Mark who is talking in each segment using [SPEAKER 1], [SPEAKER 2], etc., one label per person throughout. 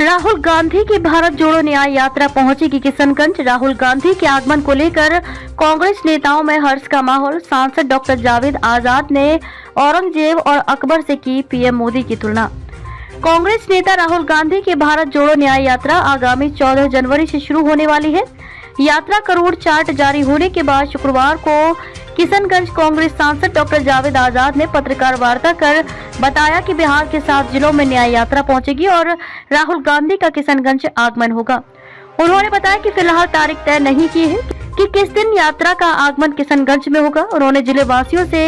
[SPEAKER 1] राहुल गांधी की भारत जोड़ो न्याय यात्रा पहुंचेगी किशनगंज। राहुल गांधी के आगमन को लेकर कांग्रेस नेताओं में हर्ष का माहौल। सांसद डॉक्टर जावेद आजाद ने औरंगजेब और अकबर से की पीएम मोदी की तुलना। कांग्रेस नेता राहुल गांधी की भारत जोड़ो न्याय यात्रा आगामी 14 जनवरी से शुरू होने वाली है। यात्रा का रूट चार्ट जारी होने के बाद शुक्रवार को किशनगंज कांग्रेस सांसद डॉक्टर जावेद आजाद ने पत्रकार वार्ता कर बताया कि बिहार के 7 जिलों में न्याय यात्रा पहुंचेगी और राहुल गांधी का किशनगंज आगमन होगा। उन्होंने बताया कि फिलहाल तारीख तय नहीं की है कि किस दिन यात्रा का आगमन किशनगंज में होगा। उन्होंने जिले वासियों से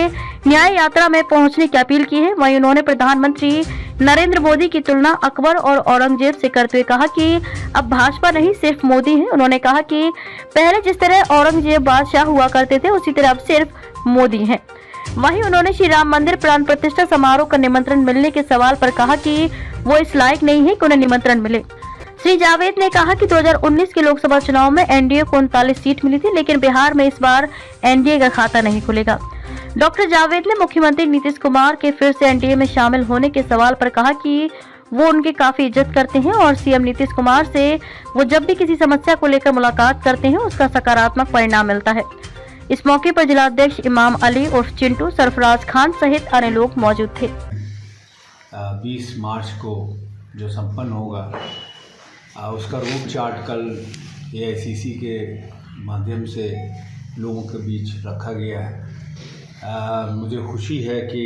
[SPEAKER 1] न्याय यात्रा में पहुंचने की अपील की है। वहीं उन्होंने प्रधानमंत्री नरेंद्र मोदी की तुलना अकबर और औरंगजेब से करते हुए कहा कि अब भाजपा नहीं सिर्फ मोदी है। उन्होंने कहा कि पहले जिस तरह औरंगजेब बादशाह हुआ करते थे उसी तरह अब सिर्फ मोदी हैं। वहीं उन्होंने श्री राम मंदिर प्राण प्रतिष्ठा समारोह का निमंत्रण मिलने के सवाल पर कहा कि वो इस लायक नहीं है कि उन्हें निमंत्रण मिले। श्री जावेद ने कहा कि 2019 के लोकसभा चुनाव में एनडीए को 39 सीट मिली थी, लेकिन बिहार में इस बार एनडीए का खाता नहीं खुलेगा। डॉक्टर जावेद ने मुख्यमंत्री नीतीश कुमार के फिर से एनडीए में शामिल होने के सवाल पर कहा कि वो उनकी काफी इज्जत करते हैं और सीएम नीतीश कुमार से वो जब भी किसी समस्या को लेकर मुलाकात करते हैं उसका सकारात्मक परिणाम मिलता है। इस मौके पर जिलाध्यक्ष इमाम अली उर्फ चिंटू, सरफराज खान सहित अन्य लोग मौजूद थे।
[SPEAKER 2] 20 मार्च को जो संपन्न होगा उसका रूट चार्ट कल एआईसीसी के माध्यम से लोगों के बीच रखा गया है। मुझे खुशी है कि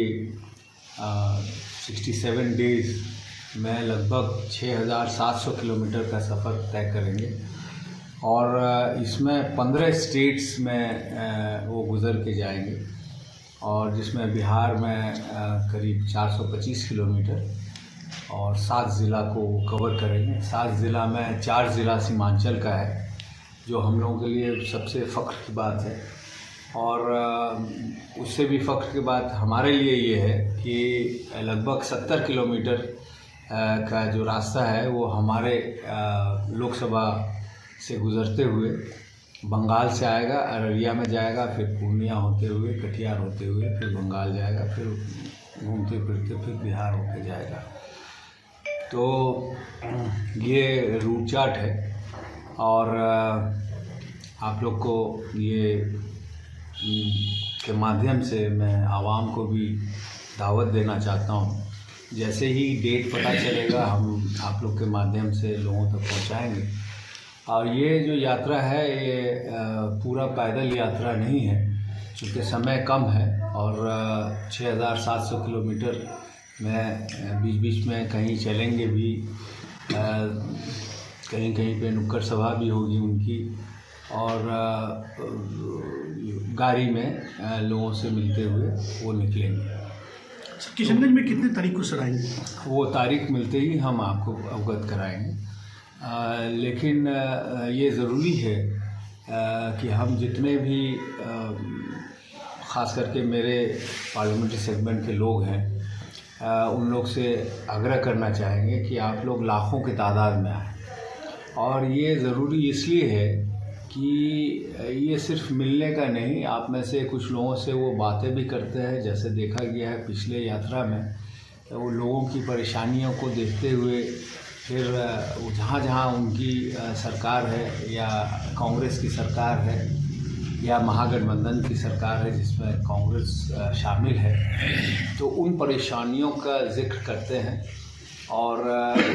[SPEAKER 2] 67 डेज़ में लगभग 6700 किलोमीटर का सफ़र तय करेंगे और इसमें 15 स्टेट्स में वो गुज़र के जाएंगे और जिसमें बिहार में करीब 425 किलोमीटर और 7 ज़िला को कवर करेंगे। 7 ज़िला में 4 ज़िला सीमांचल का है, जो हम लोगों के लिए सबसे फ़ख्र की बात है। और उससे भी फ़ख्र की बात हमारे लिए ये है कि लगभग 70 किलोमीटर का जो रास्ता है वो हमारे लोकसभा से गुज़रते हुए बंगाल से आएगा, अररिया में जाएगा, फिर पूर्णिया होते हुए, कटिहार होते हुए, फिर बंगाल जाएगा, फिर घूमते फिरते फिर बिहार होके जाएगा। तो ये रूट चार्ट है और आप लोग को ये के माध्यम से मैं आवाम को भी दावत देना चाहता हूँ। जैसे ही डेट पता चलेगा हम आप लोग के माध्यम से लोगों तक पहुँचाएंगे। और ये जो यात्रा है ये पूरा पैदल यात्रा नहीं है, क्योंकि समय कम है और 6700 किलोमीटर में बीच बीच में कहीं चलेंगे भी, कहीं कहीं पे नुक्कड़ सभा भी होगी उनकी और गाड़ी में लोगों से मिलते हुए वो निकलेंगे।
[SPEAKER 3] किशनगंज में कितने तारीख को सर आएंगे? वो
[SPEAKER 2] तारीख मिलते ही हम आपको अवगत कराएंगे। लेकिन ये ज़रूरी है कि हम जितने भी ख़ास करके मेरे पार्लियामेंट्री सेगमेंट के लोग हैं उन लोग से आग्रह करना चाहेंगे कि आप लोग लाखों की तादाद में आएँ। और ये ज़रूरी इसलिए है कि ये सिर्फ मिलने का नहीं, आप में से कुछ लोगों से वो बातें भी करते हैं। जैसे देखा गया है पिछले यात्रा में, वो लोगों की परेशानियों को देखते हुए फिर जहाँ जहाँ उनकी सरकार है या कांग्रेस की सरकार है या महागठबंधन की सरकार है जिसमें कांग्रेस शामिल है, तो उन परेशानियों का जिक्र करते हैं और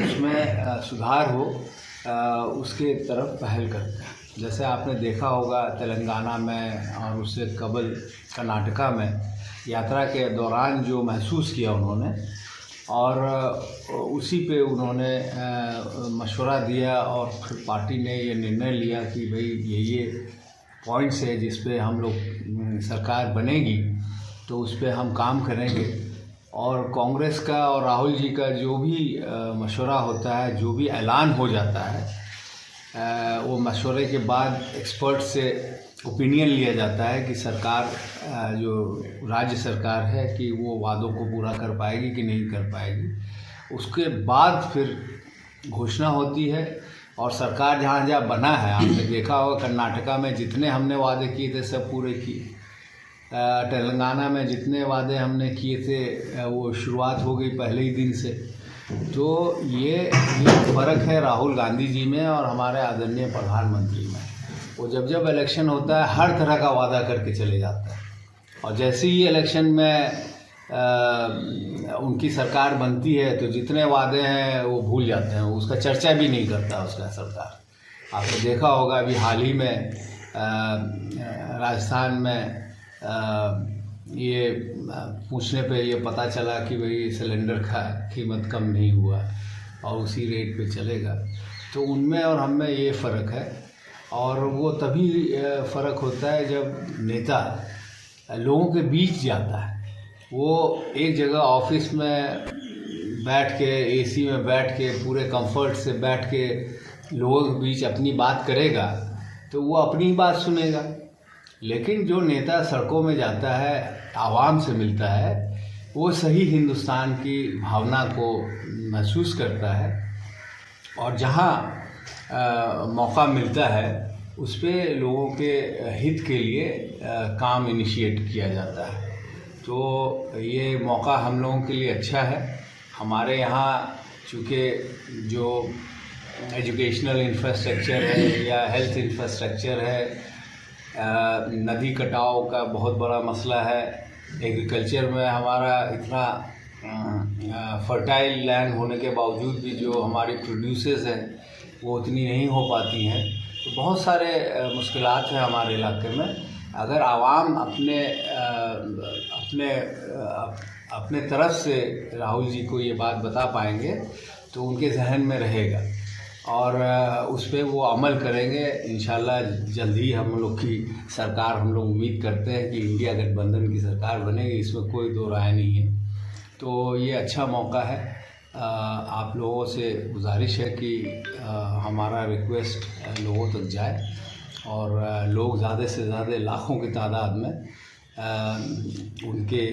[SPEAKER 2] उसमें सुधार हो उसके तरफ पहल करते हैं। जैसे आपने देखा होगा तेलंगाना में और उससे कबल कर्नाटका में यात्रा के दौरान जो महसूस किया उन्होंने, और उसी पे उन्होंने मशवरा दिया और फिर पार्टी ने ये निर्णय लिया कि भाई ये पॉइंट्स है जिस पे हम लोग सरकार बनेगी तो उस पे हम काम करेंगे। और कांग्रेस का और राहुल जी का जो भी मशवरा होता है, जो भी ऐलान हो जाता है, वो मशवरे के बाद एक्सपर्ट से ओपिनियन लिया जाता है कि सरकार जो राज्य सरकार है कि वो वादों को पूरा कर पाएगी कि नहीं कर पाएगी। उसके बाद फिर घोषणा होती है और सरकार जहाँ जहाँ बना है, आपने देखा होगा कर्नाटका में जितने हमने वादे किए थे सब पूरे किए। तेलंगाना में जितने वादे हमने किए थे वो शुरुआत हो गई पहले ही दिन से। तो ये फ़र्क है राहुल गांधी जी में और हमारे आदरणीय प्रधानमंत्री में। वो जब इलेक्शन होता है हर तरह का वादा करके चले जाते हैं, और जैसे ही इलेक्शन में उनकी सरकार बनती है तो जितने वादे हैं वो भूल जाते हैं, उसका चर्चा भी नहीं करता उसका सरकार। आपने देखा होगा अभी हाल ही में राजस्थान में ये पूछने पे ये पता चला कि भाई सिलेंडर का कीमत कम नहीं हुआ और उसी रेट पे चलेगा। तो उनमें और हम में ये फ़र्क है, और वो तभी फ़र्क होता है जब नेता लोगों के बीच जाता है। वो एक जगह ऑफिस में बैठ के एसी में बैठ के पूरे कंफर्ट से बैठ के लोगों के बीच अपनी बात करेगा तो वो अपनी ही बात सुनेगा। लेकिन जो नेता सड़कों में जाता है, आवाम से मिलता है, वो सही हिंदुस्तान की भावना को महसूस करता है, और जहाँ मौका मिलता है उस पे लोगों के हित के लिए काम इनिशिएट किया जाता है। तो ये मौका हम लोगों के लिए अच्छा है। हमारे यहाँ चूँकि जो एजुकेशनल इंफ्रास्ट्रक्चर है या हेल्थ इंफ्रास्ट्रक्चर है, नदी कटाव का बहुत बड़ा मसला है, एग्रीकल्चर में हमारा इतना फर्टाइल लैंड होने के बावजूद भी जो हमारी प्रोड्यूसर्स हैं वो उतनी नहीं हो पाती हैं। तो बहुत सारे मुश्किलात हैं हमारे इलाके में। अगर आवाम अपने तरफ से राहुल जी को ये बात बता पाएंगे तो उनके जहन में रहेगा और उस पर वो अमल करेंगे। इंशाल्लाह जल्द ही हम लोग की सरकार, हम लोग उम्मीद करते हैं कि इंडिया गठबंधन की सरकार बनेगी, इसमें कोई दो राय नहीं है। तो ये अच्छा मौका है। आप लोगों से गुजारिश है कि हमारा रिक्वेस्ट लोगों तक जाए और लोग ज़्यादा से ज़्यादा लाखों की तादाद में उनके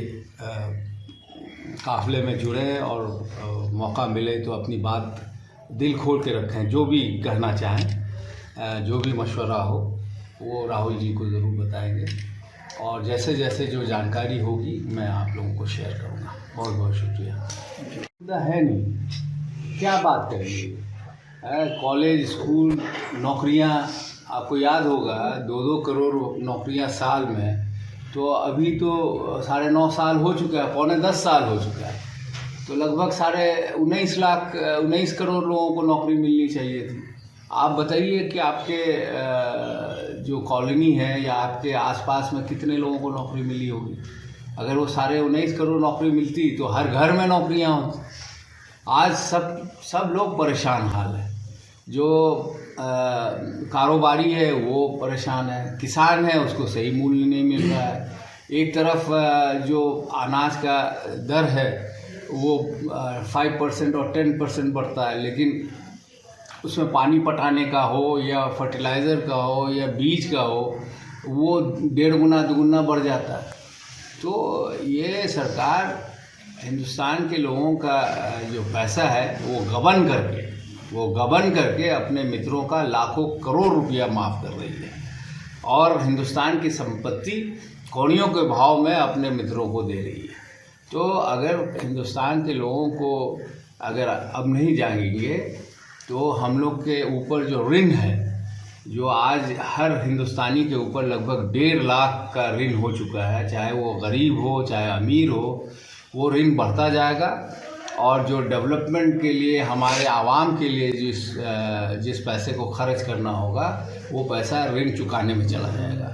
[SPEAKER 2] काफ़िले में जुड़ें और मौका मिले तो अपनी बात दिल खोल के रखें। जो भी कहना चाहें, जो भी मशवरा हो वो राहुल जी को ज़रूर बताएंगे, और जैसे जैसे जो जानकारी होगी मैं आप लोगों को शेयर करूँगा। बहुत बहुत शुक्रिया। है नहीं, क्या बात करेंगे। कॉलेज, स्कूल, नौकरियां, आपको याद होगा 2-2 करोड़ नौकरियां साल में, तो अभी तो 9.5 साल हो चुका है, पौने 10 साल हो चुका है। तो लगभग 19 करोड़ लोगों को नौकरी मिलनी चाहिए थी। आप बताइए कि आपके जो कॉलोनी है या आपके आसपास में कितने लोगों को नौकरी मिली होगी। अगर वो 19 करोड़ नौकरी मिलती तो हर घर में नौकरियां होती। आज सब लोग परेशान हाल है। जो कारोबारी है वो परेशान है, किसान है उसको सही मूल्य नहीं मिल रहा है। एक तरफ जो अनाज का दर है वो 5% और 10% बढ़ता है, लेकिन उसमें पानी पटाने का हो या फर्टिलाइज़र का हो या बीज का हो वो 1.5 गुना 2 गुना बढ़ जाता है। तो ये सरकार हिंदुस्तान के लोगों का जो पैसा है वो गबन करके अपने मित्रों का लाखों करोड़ रुपया माफ़ कर रही है, और हिंदुस्तान की संपत्ति कौड़ियों के भाव में अपने मित्रों को दे रही है। तो अगर हिंदुस्तान के लोगों को अगर अब नहीं जागेंगे तो हम लोग के ऊपर जो ऋण है, जो आज हर हिंदुस्तानी के ऊपर लगभग 1.5 लाख का ऋण हो चुका है, चाहे वो गरीब हो चाहे अमीर हो, वो ऋण बढ़ता जाएगा। और जो डेवलपमेंट के लिए हमारे आवाम के लिए जिस पैसे को खर्च करना होगा वो पैसा ऋण चुकाने में चला जाएगा।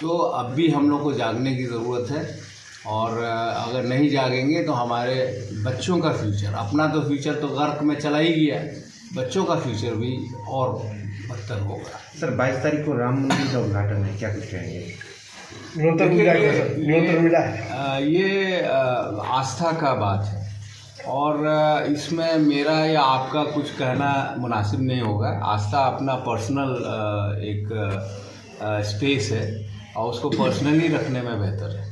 [SPEAKER 2] तो अब भी हम लोग को जागने की ज़रूरत है, और अगर नहीं जागेंगे तो हमारे बच्चों का फ्यूचर, अपना तो फ्यूचर तो गर्क में चला ही गया, बच्चों का फ्यूचर भी और बदतर होगा।
[SPEAKER 4] सर 22 तारीख को राम मंदिर का उद्घाटन है, क्या कुछ कहेंगे?
[SPEAKER 3] न्यूनतम मिला है।
[SPEAKER 2] ये आस्था का बात है, और इसमें मेरा या आपका कुछ कहना मुनासिब नहीं होगा। आस्था अपना पर्सनल एक स्पेस है और उसको पर्सनली रखने में बेहतर है।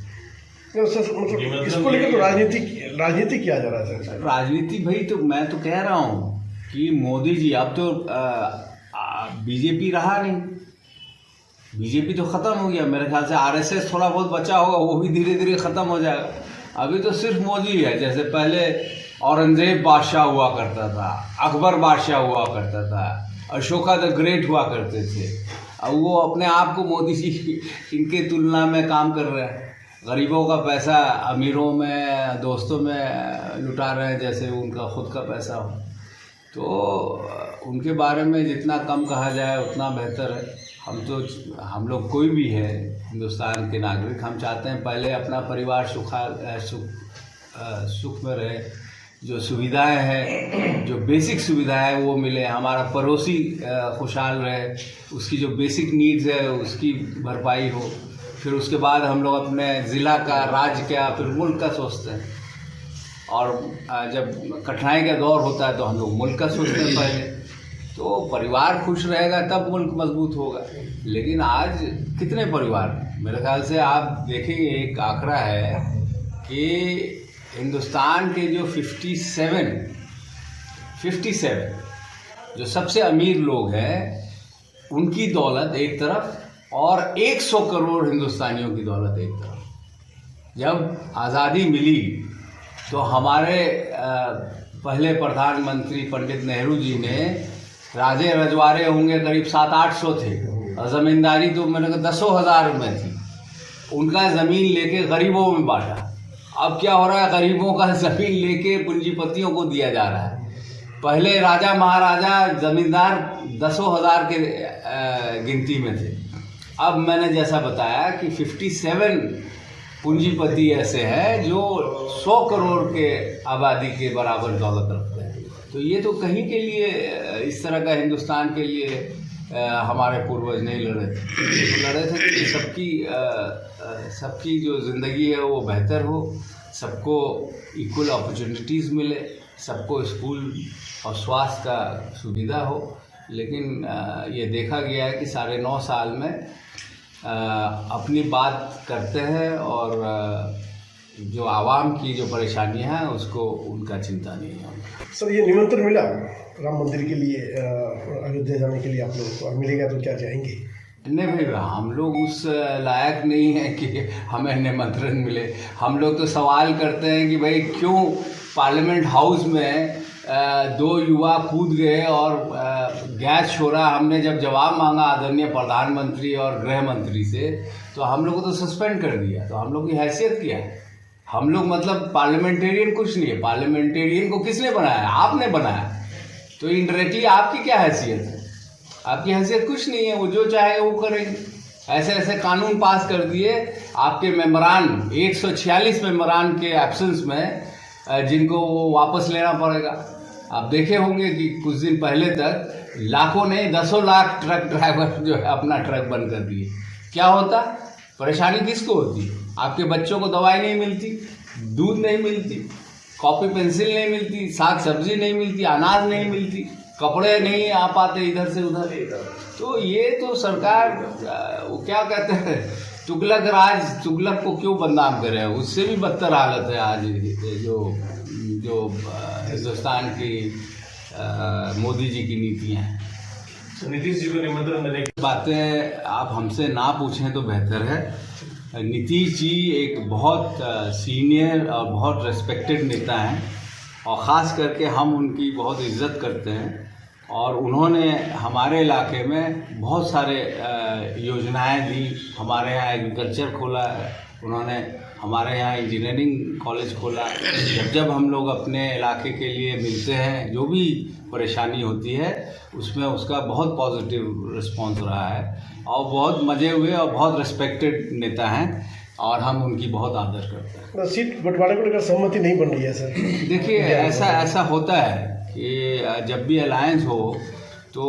[SPEAKER 3] इसको लेकर तो राजनीति किया जा रहा है सर।
[SPEAKER 2] राजनीति भाई, तो मैं तो कह रहा हूँ कि मोदी जी, अब तो बीजेपी रहा नहीं, बीजेपी तो ख़त्म हो गया। मेरे ख्याल से आरएसएस थोड़ा बहुत बचा होगा, वो भी धीरे धीरे ख़त्म हो जाएगा। अभी तो सिर्फ मोदी है। जैसे पहले औरंगजेब बादशाह हुआ करता था, अकबर बादशाह हुआ करता था, अशोका द ग्रेट हुआ करते थे। अब वो अपने आप को मोदी जी इनके तुलना में काम कर रहे हैं। गरीबों का पैसा अमीरों में, दोस्तों में लुटा रहे हैं जैसे उनका खुद का पैसा हो। तो उनके बारे में जितना कम कहा जाए उतना बेहतर है। हम लोग कोई भी है हिंदुस्तान के नागरिक, हम चाहते हैं पहले अपना परिवार सुख में रहे, जो सुविधाएं हैं, जो बेसिक सुविधाएं वो मिले, हमारा पड़ोसी खुशहाल रहे, उसकी जो बेसिक नीड्स है उसकी भरपाई हो। फिर उसके बाद हम लोग अपने ज़िला का, राज्य का, फिर मुल्क का सोचते हैं। और जब कठिनाई का दौर होता है तो हम लोग मुल्क का सोचते हैं पहले। तो परिवार खुश रहेगा तब मुल्क मजबूत होगा। लेकिन आज कितने परिवार, मेरे ख्याल से आप देखेंगे एक आंकड़ा है कि हिंदुस्तान के जो 57 जो सबसे अमीर लोग हैं उनकी दौलत एक तरफ और 100 करोड़ हिंदुस्तानियों की दौलत एक तरफ। जब आज़ादी मिली तो हमारे पहले प्रधानमंत्री पंडित नेहरू जी ने, राजे रजवाड़े होंगे करीब 700-800 थे और ज़मींदारी तो मेरे को 10,000 में थी, उनका ज़मीन लेके गरीबों में बांटा। अब क्या हो रहा है, गरीबों का ज़मीन लेके पूंजीपतियों को दिया जा रहा है। पहले राजा महाराजा ज़मींदार 10,000 के गिनती में थे। अब मैंने जैसा बताया कि 57 पूंजीपति ऐसे हैं जो 100 करोड़ के आबादी के बराबर दौलत रखते हैं। तो ये तो कहीं के लिए, इस तरह का हिंदुस्तान के लिए हमारे पूर्वज नहीं लड़े थे। तो लड़े थे कि सबकी जो ज़िंदगी है वो बेहतर हो, सबको इक्वल अपॉर्चुनिटीज़ मिले, सबको स्कूल और स्वास्थ्य का सुविधा हो। लेकिन ये देखा गया है कि 9.5 साल में अपनी बात करते हैं और जो आवाम की जो परेशानियां हैं उसको उनका चिंता नहीं है।
[SPEAKER 3] सर, ये निमंत्रण मिला राम मंदिर के लिए अयोध्या जाने के लिए आप लोगों को, और मिलेगा तो क्या जाएंगे?
[SPEAKER 2] नहीं भाई, हम लोग उस लायक नहीं है कि हमें निमंत्रण मिले। हम लोग तो सवाल करते हैं कि भाई क्यों पार्लियामेंट हाउस में 2 युवा कूद गए और गैस छोड़ा। हमने जब जवाब मांगा आदरणीय प्रधानमंत्री और गृह मंत्री से तो हम लोग को तो सस्पेंड कर दिया। तो हम लोग की हैसियत क्या है? हम लोग मतलब पार्लियामेंटेरियन कुछ नहीं है। पार्लियामेंटेरियन को किसने बनाया? आपने बनाया। तो इनडायरेक्टली आपकी क्या हैसियत है? आपकी हैसियत कुछ नहीं है। वो जो चाहे वो करेंगे। ऐसे कानून पास कर दिए आपके मेंबरान, 146 मेंबरान के एब्सेंस में, जिनको वो वापस लेना पड़ेगा। आप देखे होंगे कि कुछ दिन पहले तक लाखों नहीं 10 लाख ट्रक ड्राइवर जो है अपना ट्रक बंद कर दिए। क्या होता? परेशानी किसको होती? आपके बच्चों को दवाई नहीं मिलती, दूध नहीं मिलती, कॉपी पेंसिल नहीं मिलती, साग सब्जी नहीं मिलती, अनाज नहीं मिलती, कपड़े नहीं आ पाते इधर से उधर। तो ये तो सरकार, वो क्या कहते हैं, तुगलक राज, तुगलक को क्यों बदनाम करे? उससे भी बदतर हालत है आज जो हिंदुस्तान की मोदी जी की नीतियाँ हैं।
[SPEAKER 3] नीतीश जी को निमंत्रण देने की
[SPEAKER 2] बातें आप हमसे ना पूछें तो बेहतर है। नीतीश जी एक बहुत सीनियर और बहुत रेस्पेक्टेड नेता हैं और ख़ास करके हम उनकी बहुत इज्जत करते हैं। और उन्होंने हमारे इलाके में बहुत सारे योजनाएं दी। हमारे यहाँ एग्रीकल्चर खोला है, उन्होंने हमारे यहाँ इंजीनियरिंग कॉलेज खोला। जब हम लोग अपने इलाके के लिए मिलते हैं, जो भी परेशानी होती है उसमें उसका बहुत पॉजिटिव रिस्पॉन्स रहा है और बहुत मज़े हुए और बहुत रिस्पेक्टेड नेता हैं और हम उनकी बहुत आदर करते हैं।
[SPEAKER 3] सीट बंटवारे को लेकर सहमति नहीं बन रही है सर?
[SPEAKER 2] देखिए, ऐसा होता है कि जब भी अलायंस हो तो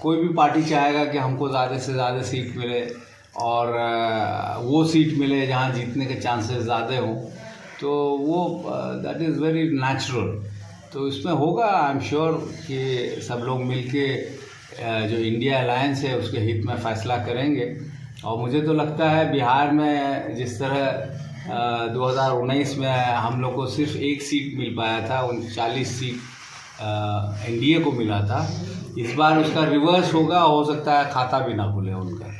[SPEAKER 2] कोई भी पार्टी चाहेगा कि हमको ज़्यादा से ज़्यादा सीट मिले और वो सीट मिले जहाँ जीतने के चांसेस ज़्यादा हों। तो वो दैट इज़ वेरी नेचुरल। तो इसमें होगा, आई एम श्योर कि सब लोग मिलके जो इंडिया अलायंस है उसके हित में फ़ैसला करेंगे। और मुझे तो लगता है बिहार में जिस तरह 2019 में हम लोग को सिर्फ 1 सीट मिल पाया था, 39 सीट एनडीए को मिला था। इस बार उसका रिवर्स होगा, हो सकता है खाता भी ना खुले उनका।